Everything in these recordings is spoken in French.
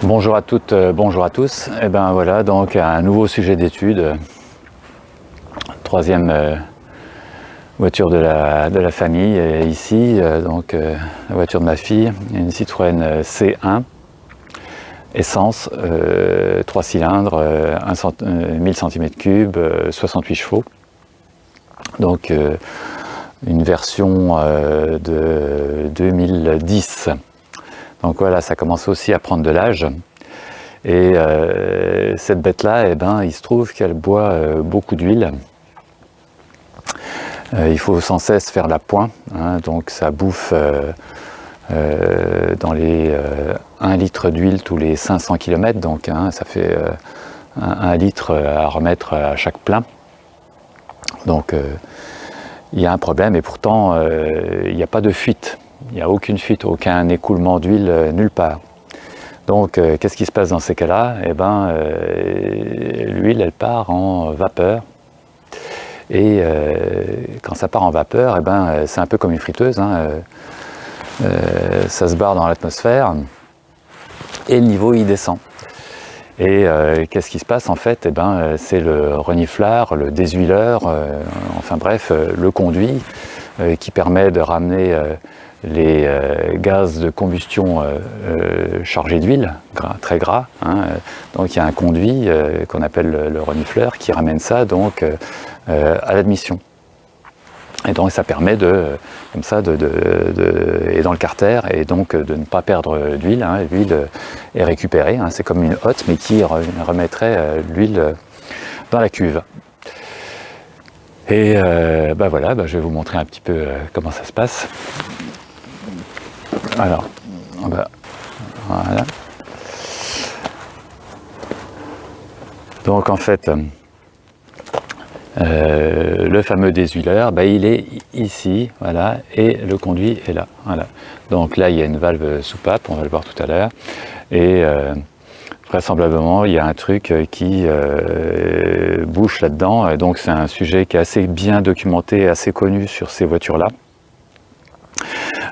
Bonjour à toutes, bonjour à tous. Et ben voilà, donc un nouveau sujet d'étude. Troisième voiture de la famille ici, la voiture de ma fille, une Citroën C1, essence, 3 cylindres, 1000 cm3, 68 chevaux. Donc une version de 2010. Donc voilà, ça commence aussi à prendre de l'âge. Et cette bête-là, eh ben, il se trouve qu'elle boit beaucoup d'huile. Il faut sans cesse faire la pointe, hein, donc ça bouffe dans les 1 litre d'huile tous les 500 km, donc hein, ça fait 1 litre à remettre à chaque plein. Donc il y a un problème et pourtant il n'y a pas de fuite, il n'y a aucune fuite, aucun écoulement d'huile nulle part. Donc qu'est-ce qui se passe dans ces cas-là? Eh ben, l'huile elle part en vapeur. Et quand ça part en vapeur, eh ben, c'est un peu comme une friteuse, hein, ça se barre dans l'atmosphère et le niveau il descend. Et qu'est-ce qui se passe en fait? Eh ben, c'est le renifleur, le déshuileur, enfin bref, le conduit qui permet de ramener les gaz de combustion chargés d'huile, très gras, hein. Donc il y a un conduit qu'on appelle le renifleur qui ramène ça donc à l'admission. Et donc ça permet comme ça, et dans le carter, et donc de ne pas perdre d'huile, hein. L'huile est récupérée, hein. C'est comme une hotte, mais qui remettrait l'huile dans la cuve. Et voilà, je vais vous montrer un petit peu comment ça se passe. Alors, voilà. Donc en fait, le fameux déshuileur, il est ici, voilà, et le conduit est là, voilà. Donc là, il y a une valve soupape, on va le voir tout à l'heure, et vraisemblablement, il y a un truc qui bouche là-dedans, et donc c'est un sujet qui est assez bien documenté, assez connu sur ces voitures-là.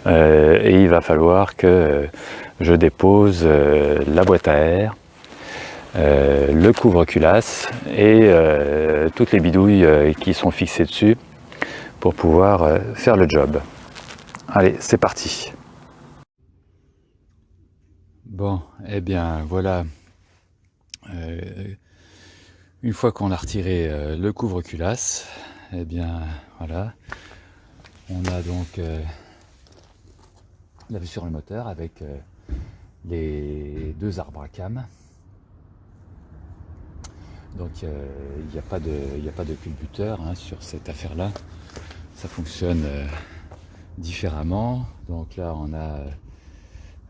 Et il va falloir que je dépose la boîte à air, le couvre-culasse et toutes les bidouilles qui sont fixées dessus pour pouvoir faire le job. Allez, c'est parti. Bon, eh bien voilà, une fois qu'on a retiré le couvre-culasse, eh bien voilà, on a donc la vue sur le moteur avec les 2 arbres à cam. Donc il n'y a pas de culbuteur, hein, sur cette affaire-là. Ça fonctionne différemment. Donc là on a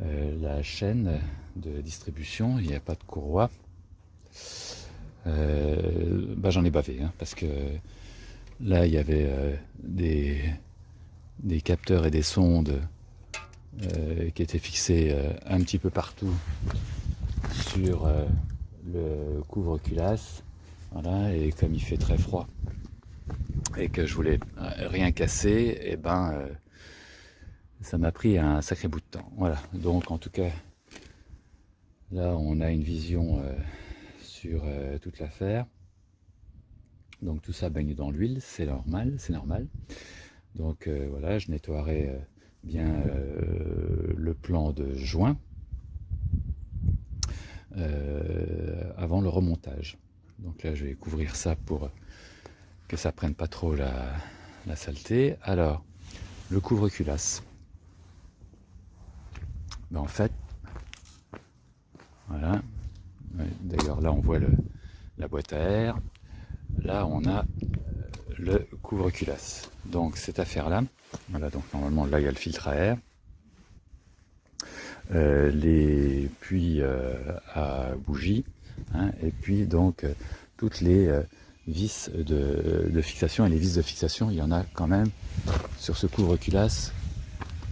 la chaîne de distribution, il n'y a pas de courroie. J'en ai bavé, hein, parce que là il y avait des capteurs et des sondes qui étaient fixés un petit peu partout sur le couvre-culasse, voilà, et comme il fait très froid et que je voulais rien casser, et ça m'a pris un sacré bout de temps. Voilà, donc en tout cas là on a une vision sur toute l'affaire. Donc tout ça baigne dans l'huile, c'est normal, c'est normal. Donc voilà, je nettoierai bien le plan de joint avant le remontage. Donc là je vais couvrir ça pour que ça prenne pas trop la saleté. Alors le couvre-culasse, en fait voilà, d'ailleurs là on voit la boîte à air, là on a le couvre-culasse. Donc cette affaire là, voilà, donc normalement là il y a le filtre à air, les puits à bougie, hein, et puis donc toutes les vis de fixation. Et les vis de fixation, il y en a quand même sur ce couvre-culasse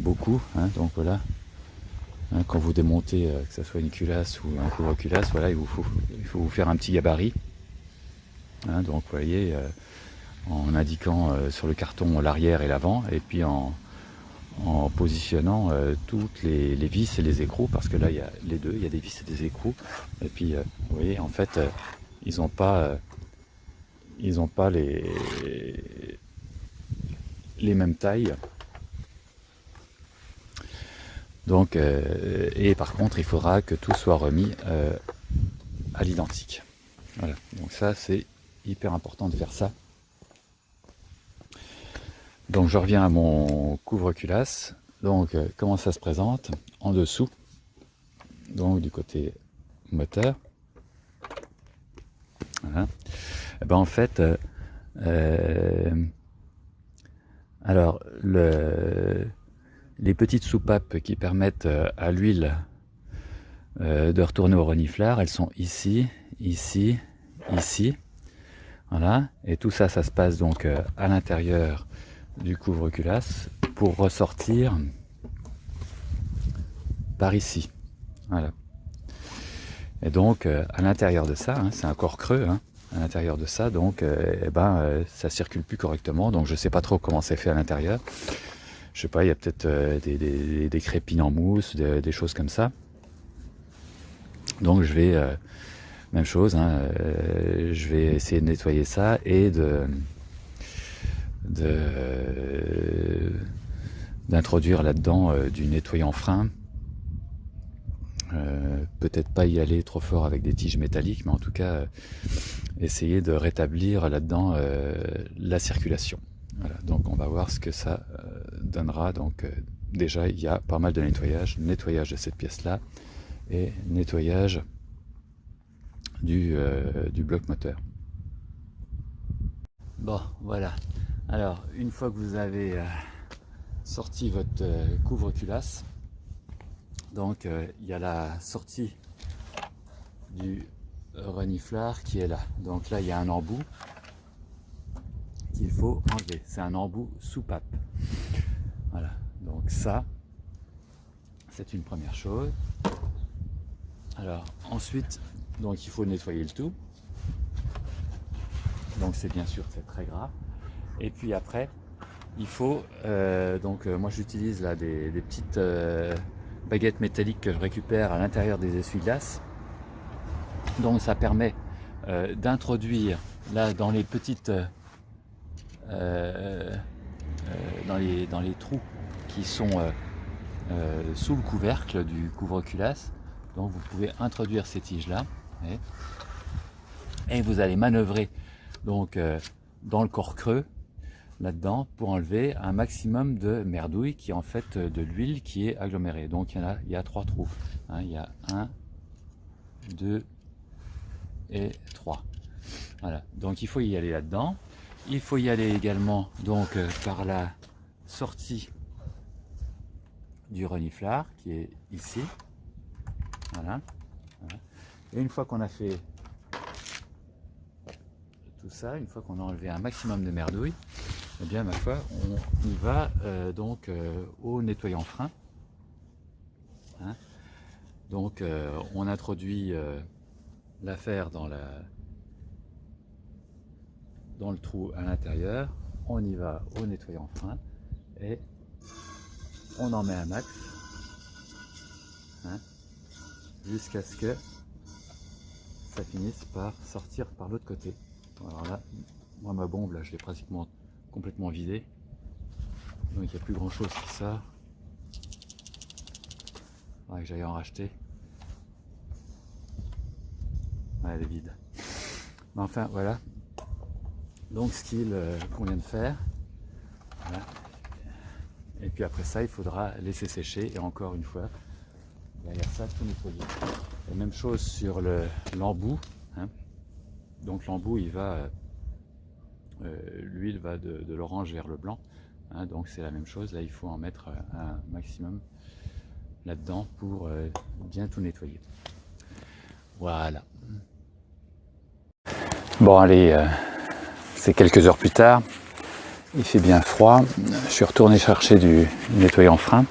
beaucoup, hein, donc voilà, hein, quand vous démontez que ce soit une culasse ou un couvre-culasse, voilà, il faut vous faire un petit gabarit, hein, donc vous voyez, en indiquant sur le carton l'arrière et l'avant, et puis en en positionnant toutes les vis et les écrous, parce que là il y a les deux, il y a des vis et des écrous, et puis vous voyez en fait ils n'ont pas les mêmes tailles, donc et par contre il faudra que tout soit remis à l'identique. Voilà, donc ça c'est hyper important de faire ça. Donc je reviens à mon couvre-culasse. Donc comment ça se présente en dessous, donc du côté moteur. Voilà. Et ben en fait, alors les petites soupapes qui permettent à l'huile de retourner au reniflard, elles sont ici, ici, ici. Voilà. Et tout ça, ça se passe donc à l'intérieur du couvre-culasse pour ressortir par ici. Voilà. Et donc à l'intérieur de ça, hein, c'est un corps creux, hein, à l'intérieur de ça, donc ça circule plus correctement. Donc je sais pas trop comment c'est fait à l'intérieur. Je sais pas, il y a peut-être des crépines en mousse, des choses comme ça. Donc je vais même chose, hein, je vais essayer de nettoyer ça et d'introduire là-dedans du nettoyant frein. Peut-être pas y aller trop fort avec des tiges métalliques, mais en tout cas essayer de rétablir là-dedans la circulation. Voilà, donc on va voir ce que ça donnera. Donc déjà il y a pas mal de nettoyage de cette pièce-là et nettoyage du bloc moteur. Bon, voilà. Alors, une fois que vous avez sorti votre couvre-culasse, donc il y a la sortie du reniflard qui est là. Donc là, il y a un embout qu'il faut enlever. C'est un embout soupape. Voilà. Donc ça, c'est une première chose. Alors ensuite, donc il faut nettoyer le tout. Donc c'est bien sûr, c'est très gras. Et puis après, il faut moi j'utilise là des petites baguettes métalliques que je récupère à l'intérieur des essuie-glaces. Donc ça permet d'introduire là dans les petites dans les trous qui sont sous le couvercle du couvre-culasse. Donc vous pouvez introduire ces tiges là et vous allez manœuvrer donc dans le corps creux là-dedans pour enlever un maximum de merdouille qui est en fait de l'huile qui est agglomérée. Donc il y a 3 trous, hein, il y a 1, 2 et 3. Voilà, donc il faut y aller là-dedans. Il faut y aller également donc par la sortie du reniflard qui est ici. Voilà. Voilà. Et une fois qu'on a fait tout ça, une fois qu'on a enlevé un maximum de merdouille, eh bien ma foi, on y va au nettoyant frein. Hein, donc on introduit l'affaire dans le trou à l'intérieur, on y va au nettoyant frein et on en met un max, hein, jusqu'à ce que ça finisse par sortir par l'autre côté. Alors là, moi ma bombe là je l'ai pratiquement complètement vidée, donc il n'y a plus grand chose qui sort. Il faudrait que j'aille en racheter. Ouais, elle est vide. Mais enfin voilà, donc ce qu'on vient de faire. Voilà. Et puis après ça il faudra laisser sécher et encore une fois derrière ça tout nettoyer. Et même chose sur l'embout, hein. Donc l'embout il va l'huile va de l'orange vers le blanc, hein, donc c'est la même chose. Là il faut en mettre un maximum là-dedans pour bien tout nettoyer. Voilà. Bon allez, c'est quelques heures plus tard, il fait bien froid, je suis retourné chercher du nettoyant frein.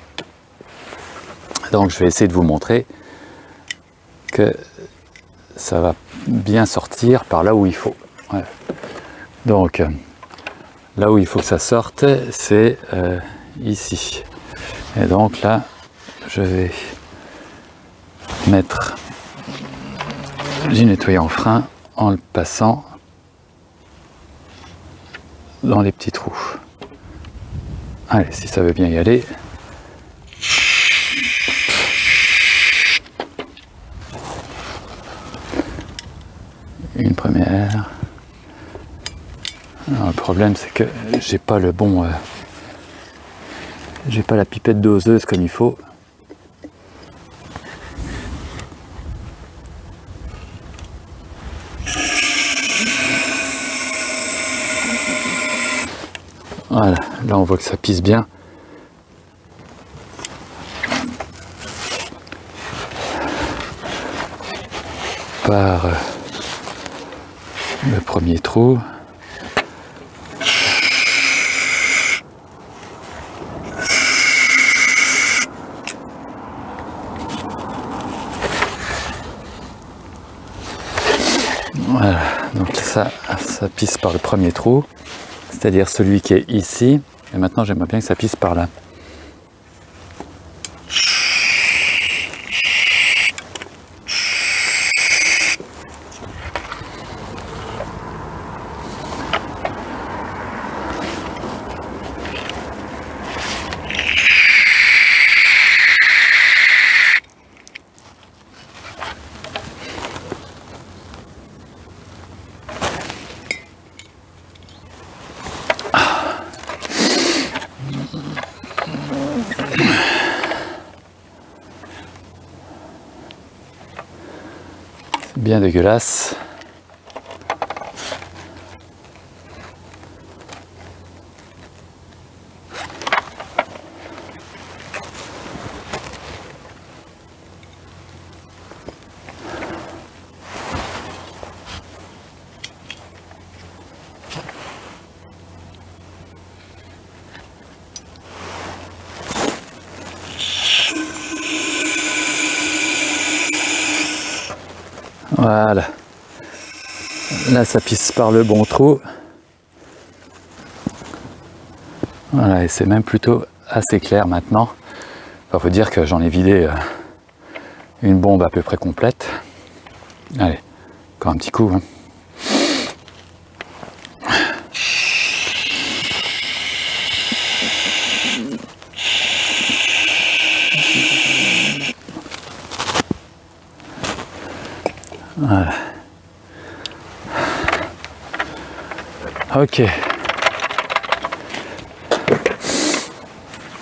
Donc je vais essayer de vous montrer que ça va bien sortir par là où il faut. Voilà. Donc là où il faut que ça sorte, c'est ici. Et donc là, je vais mettre du nettoyant frein en le passant dans les petits trous. Allez, si ça veut bien y aller. Une première. Alors, le problème, c'est que j'ai pas le bon, j'ai pas la pipette doseuse comme il faut. Voilà, là on voit que ça pisse bien. Par le premier trou. Voilà, donc ça pisse par le premier trou, c'est-à-dire celui qui est ici. Et maintenant j'aimerais bien que ça pisse par là. Bien dégueulasse. Voilà. Là, ça pisse par le bon trou. Voilà, et c'est même plutôt assez clair maintenant. Il faut dire que j'en ai vidé une bombe à peu près complète. Allez, encore un petit coup. Hein. Voilà. Ok.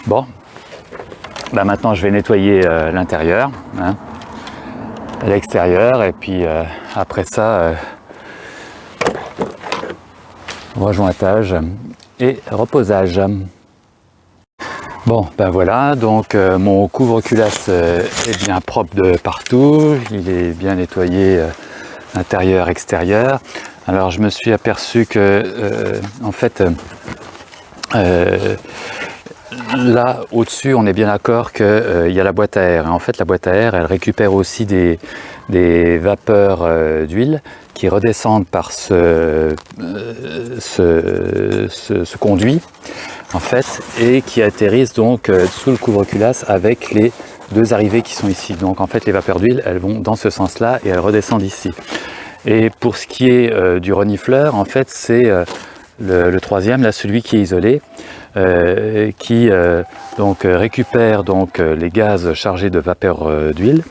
Bon. Bah maintenant je vais nettoyer l'intérieur, hein, l'extérieur, et puis après ça, rejointage et reposage. Bon, ben voilà, donc mon couvre-culasse est bien propre de partout, il est bien nettoyé intérieur, extérieur. Alors je me suis aperçu que en fait là au-dessus on est bien d'accord qu'il y a la boîte à air. En fait la boîte à air elle récupère aussi des vapeurs d'huile qui redescendent par ce conduit en fait et qui atterrissent donc sous le couvre-culasse avec les deux arrivées qui sont ici. Donc en fait les vapeurs d'huile elles vont dans ce sens là et elles redescendent ici. Et pour ce qui est du renifleur, en fait c'est le troisième, là celui qui est isolé, qui donc récupère donc les gaz chargés de vapeur d'huile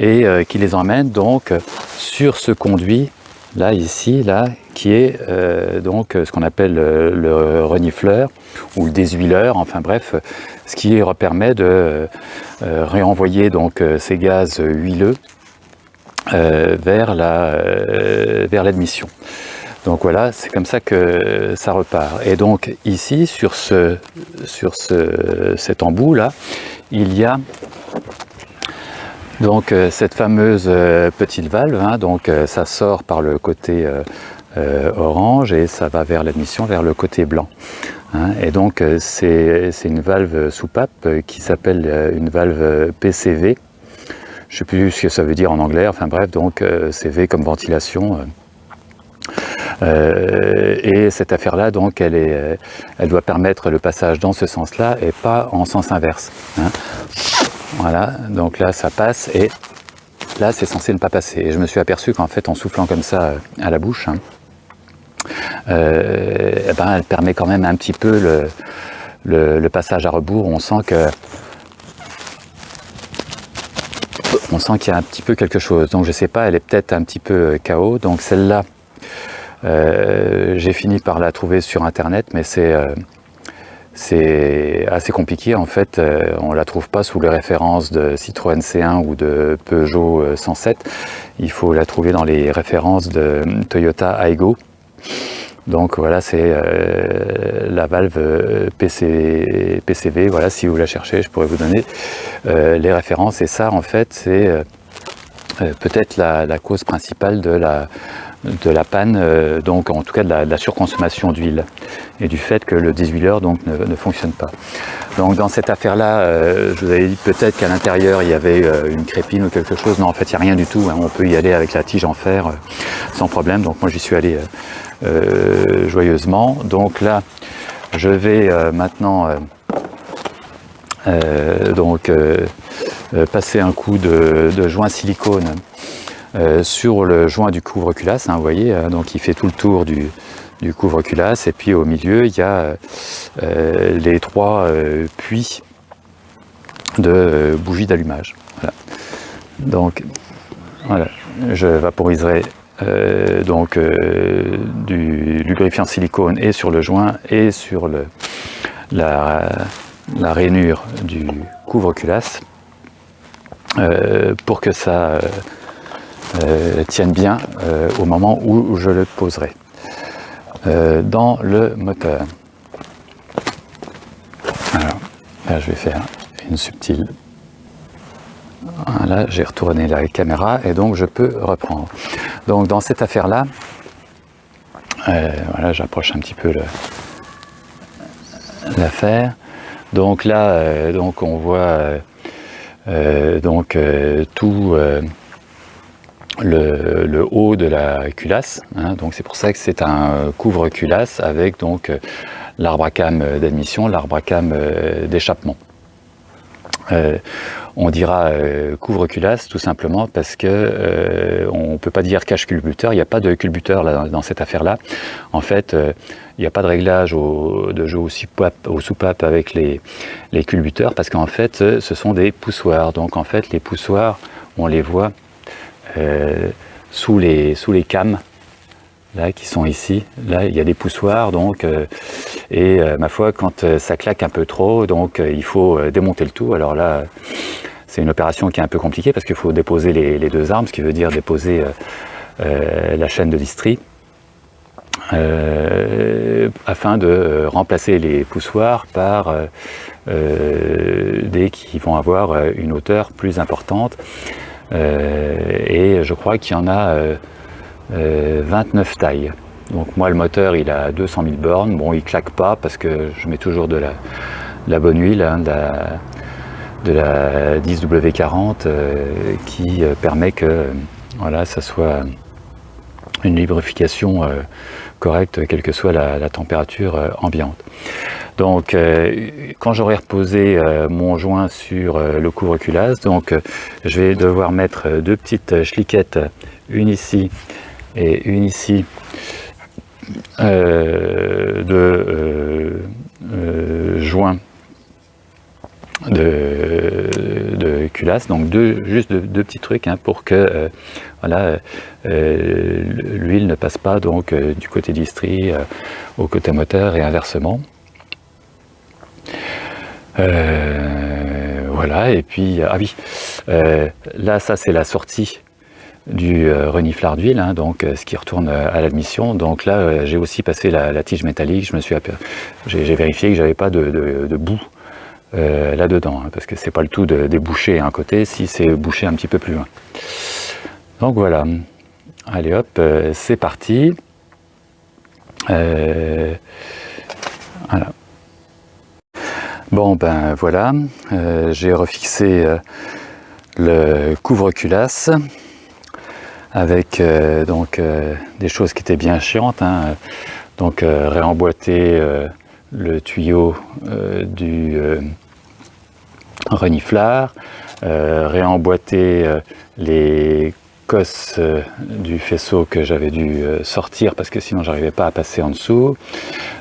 et qui les emmène donc sur ce conduit là ici là qui est donc ce qu'on appelle le renifleur ou le déshuileur, enfin bref, ce qui permet de réenvoyer donc ces gaz huileux vers l'admission. Donc voilà, c'est comme ça que ça repart. Et donc ici, sur cet embout là, il y a donc cette fameuse petite valve, hein, donc ça sort par le côté orange et ça va vers l'admission, vers le côté blanc. Hein, et donc c'est une valve soupape qui s'appelle une valve PCV. Je ne sais plus ce que ça veut dire en anglais, enfin bref, donc CV comme ventilation. Et cette affaire-là, donc, elle doit permettre le passage dans ce sens-là et pas en sens inverse. Hein. Voilà, donc là ça passe et là c'est censé ne pas passer. Et je me suis aperçu qu'en fait en soufflant comme ça à la bouche, hein, elle permet quand même un petit peu le passage à rebours. On sent qu'il y a un petit peu quelque chose. Donc je sais pas, elle est peut-être un petit peu KO. Donc celle-là, j'ai fini par la trouver sur internet, mais c'est assez compliqué. En fait, on la trouve pas sous les références de Citroën C1 ou de Peugeot 107. Il faut la trouver dans les références de Toyota Aygo. Donc voilà, c'est la valve PCV. Voilà, si vous la cherchez, je pourrais vous donner les références. Et ça, en fait, c'est peut-être la cause principale de la panne, donc en tout cas de la surconsommation d'huile et du fait que le déshuileur donc ne fonctionne pas. Donc dans cette affaire-là, je vous avais dit peut-être qu'à l'intérieur il y avait une crépine ou quelque chose. Non, en fait il n'y a rien du tout. Hein. On peut y aller avec la tige en fer sans problème. Donc moi j'y suis allé joyeusement. Donc là, je vais maintenant passer un coup de joint silicone sur le joint du couvre-culasse, hein, vous voyez, donc il fait tout le tour du couvre-culasse, et puis au milieu il y a les 3 puits de bougies d'allumage. Voilà. Donc voilà, je vaporiserai du lubrifiant silicone et sur le joint et sur la rainure du couvre-culasse pour que ça tienne bien au moment où je le poserai dans le moteur. Alors là je vais faire une subtile. Voilà, j'ai retourné la caméra et donc je peux reprendre. Donc dans cette affaire là, voilà, j'approche un petit peu l'affaire. Donc là, donc on voit tout le haut de la culasse, hein, donc c'est pour ça que c'est un couvre-culasse avec donc l'arbre à cam d'admission, l'arbre à cam d'échappement. On dira couvre-culasse tout simplement parce que on peut pas dire cache-culbuteur, il n'y a pas de culbuteur là, dans cette affaire-là. En fait, il n'y a pas de réglage de jeu au soupape avec les culbuteurs parce qu'en fait, ce sont des poussoirs. Donc en fait, les poussoirs, on les voit sous les cames là qui sont ici. Là, il y a des poussoirs donc ma foi, quand ça claque un peu trop, donc il faut démonter le tout. Alors là, c'est une opération qui est un peu compliquée parce qu'il faut déposer les 2 armes, ce qui veut dire déposer la chaîne de listrie afin de remplacer les poussoirs par des qui vont avoir une hauteur plus importante. Et je crois qu'il y en a 29 tailles. Donc moi le moteur il a 200 000 bornes, bon il claque pas parce que je mets toujours de la bonne huile, hein, de la 10W40 qui permet que voilà, ça soit une lubrification correcte quelle que soit la température ambiante. Donc quand j'aurai reposé mon joint sur le couvre-culasse, donc je vais devoir mettre 2 petites schlickettes, une ici et une ici, joints de culasse, donc juste deux petits trucs hein, pour que voilà, l'huile ne passe pas donc du côté listrie au côté moteur et inversement. Voilà, et puis ah oui, là ça c'est la sortie du reniflard d'huile, hein, donc ce qui retourne à l'admission. Donc là j'ai aussi passé la tige métallique, j'ai vérifié que j'avais pas de boue là-dedans, hein, parce que c'est pas le tout de déboucher un côté si c'est bouché un petit peu plus loin. Donc voilà, allez hop, c'est parti. Voilà. Bon ben voilà, j'ai refixé le couvre-culasse. avec des choses qui étaient bien chiantes, hein. Donc réemboîter le tuyau du reniflard, réemboîter les cosses du faisceau que j'avais dû sortir parce que sinon j'arrivais pas à passer en dessous,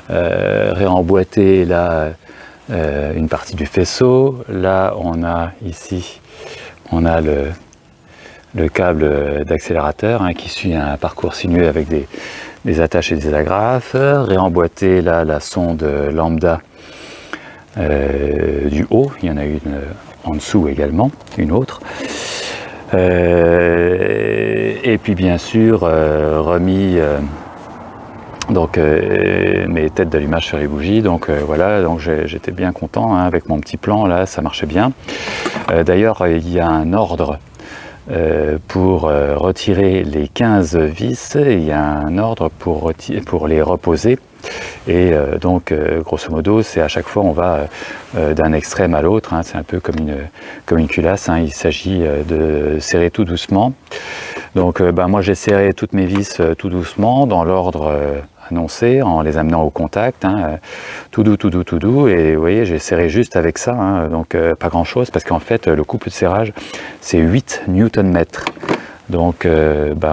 réemboîter là une partie du faisceau. Là on a ici le câble d'accélérateur, hein, qui suit un parcours sinueux avec des attaches et des agrafes, réemboîter là la sonde lambda du haut, il y en a une en dessous également, une autre. Et puis bien sûr remis mes têtes d'allumage sur les bougies. Donc voilà, donc j'étais bien content, hein, avec mon petit plan là, ça marchait bien. D'ailleurs il y a un ordre pour retirer les 15 vis, il y a un ordre pour les reposer. Et grosso modo, c'est à chaque fois on va d'un extrême à l'autre, hein, c'est un peu comme une culasse, hein, il s'agit de serrer tout doucement. Donc moi j'ai serré toutes mes vis tout doucement, dans l'ordre annoncé, en les amenant au contact, hein, tout doux, et vous voyez j'ai serré juste avec ça, hein, donc pas grand chose, parce qu'en fait le couple de serrage c'est 8 Nm. Donc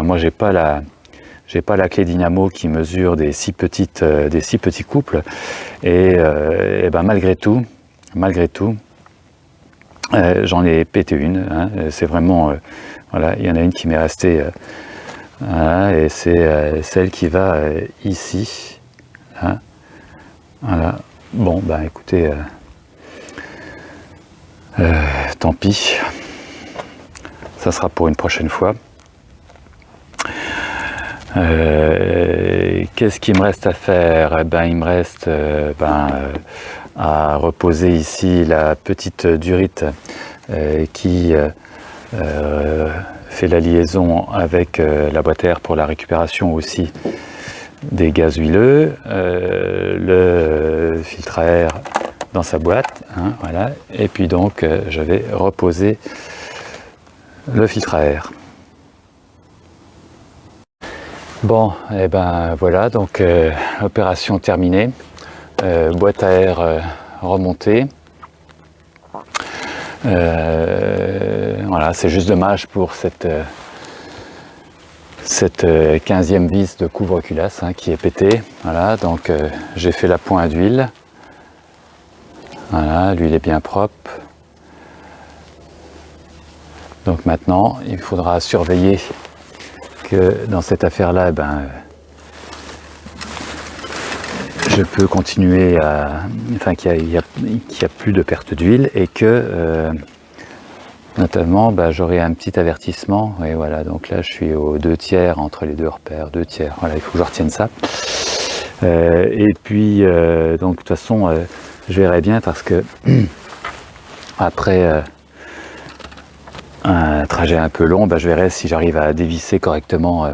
moi j'ai pas la clé dynamo qui mesure des si petits couples, et malgré tout, j'en ai pété une, hein. C'est vraiment, voilà, il y en a une qui m'est restée, voilà, et c'est celle qui va ici, hein. Voilà. Bon, écoutez, tant pis, ça sera pour une prochaine fois. Qu'est-ce qu'il me reste à faire? Il me reste à reposer ici la petite durite qui fait la liaison avec la boîte à air pour la récupération aussi des gaz huileux, le filtre à air dans sa boîte, hein, voilà. Et puis donc je vais reposer le filtre à air. Bon, et voilà, donc opération terminée, boîte à air remontée. Voilà, c'est juste dommage pour cette 15e vis de couvre-culasse, hein, qui est pétée. Voilà, donc j'ai fait la pointe d'huile. Voilà, l'huile est bien propre. Donc maintenant, il faudra surveiller que dans cette affaire-là, je peux continuer qu'il n'y a plus de perte d'huile, et que notamment j'aurai un petit avertissement. Et voilà, donc là je suis aux 2/3 entre les deux repères, 2/3. Voilà, il faut que je retienne ça. Et puis donc de toute façon, je verrai bien, parce que après un trajet un peu long, je verrai si j'arrive à dévisser correctement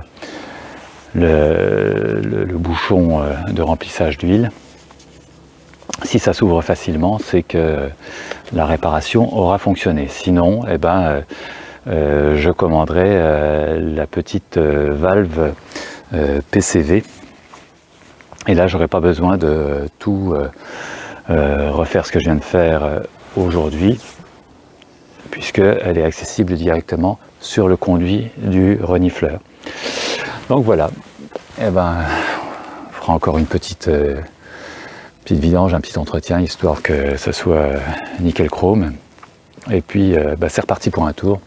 le bouchon de remplissage d'huile. Si ça s'ouvre facilement, c'est que la réparation aura fonctionné. Sinon, je commanderai la petite valve PCV, et là j'aurai pas besoin de tout refaire ce que je viens de faire aujourd'hui, puisqu'elle est accessible directement sur le conduit du renifleur. Donc voilà, on fera encore une petite vidange, un petit entretien, histoire que ce soit nickel chrome. Et puis c'est reparti pour un tour.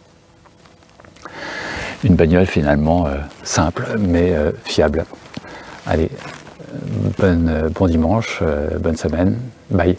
Une bagnole finalement simple, mais fiable. Allez, bon dimanche, bonne semaine, bye.